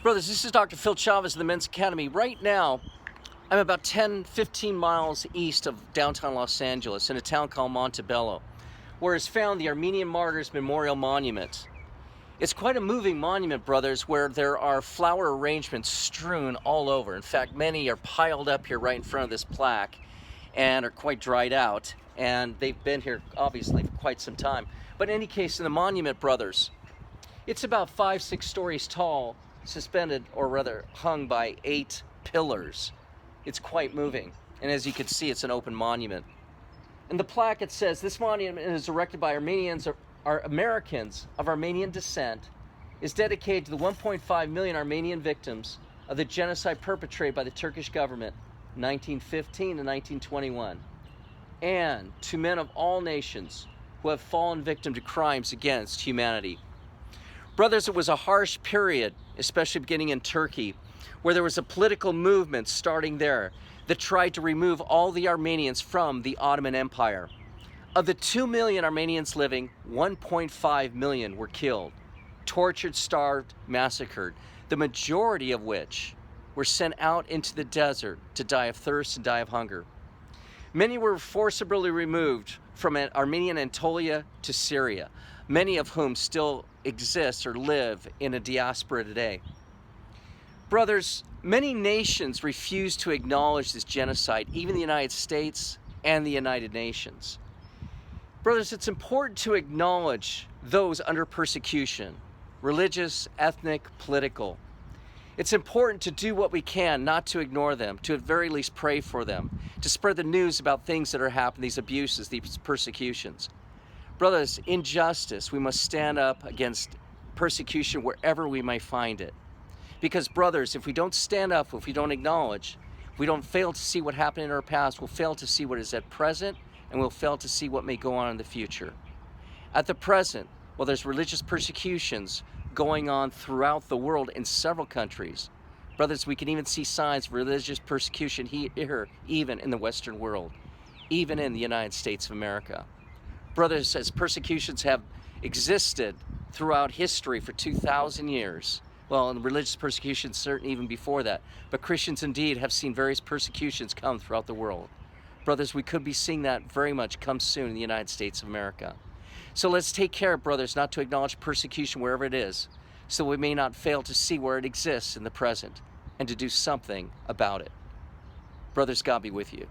Brothers, this is Dr. Phil Chavez of the Men's Academy. Right now, I'm about 10-15 miles east of downtown Los Angeles in a town called Montebello, where is found the Armenian Martyrs Memorial Monument. It's quite a moving monument, brothers, where there are flower arrangements strewn all over. In fact, many are piled up here right in front of this plaque and are quite dried out. And they've been here, obviously, for quite some time. But in any case, in the monument, brothers, it's about 5-6 stories tall, suspended, or rather hung by 8 pillars. It's quite moving. And as you can see, it's an open monument. In the plaque, it says, this monument is erected by Armenians or Americans of Armenian descent, is dedicated to the 1.5 million Armenian victims of the genocide perpetrated by the Turkish government in 1915 to 1921, and to men of all nations who have fallen victim to crimes against humanity. Brothers, it was a harsh period, especially beginning in Turkey, where there was a political movement starting there that tried to remove all the Armenians from the Ottoman Empire. Of the 2 million Armenians living, 1.5 million were killed, tortured, starved, massacred, the majority of which were sent out into the desert to die of thirst and die of hunger. Many were forcibly removed from Armenian Anatolia to Syria, many of whom still exist or live in a diaspora today. Brothers, many nations refuse to acknowledge this genocide, even the United States and the United Nations. Brothers, it's important to acknowledge those under persecution, religious, ethnic, political. It's important to do what we can not to ignore them, to at very least pray for them, to spread the news about things that are happening, these abuses, these persecutions. Brothers, in justice, we must stand up against persecution wherever we may find it. Because brothers, if we don't stand up, if we don't acknowledge, if we don't fail to see what happened in our past, we'll fail to see what is at present, and we'll fail to see what may go on in the future. At the present, well, there's religious persecutions going on throughout the world in several countries. Brothers, we can even see signs of religious persecution here, even in the Western world, even in the United States of America. Brothers, as persecutions have existed throughout history for 2,000 years, well, and religious persecutions certainly even before that, but Christians indeed have seen various persecutions come throughout the world. Brothers, we could be seeing that very much come soon in the United States of America. So let's take care, brothers, not to acknowledge persecution wherever it is, so we may not fail to see where it exists in the present and to do something about it. Brothers, God be with you.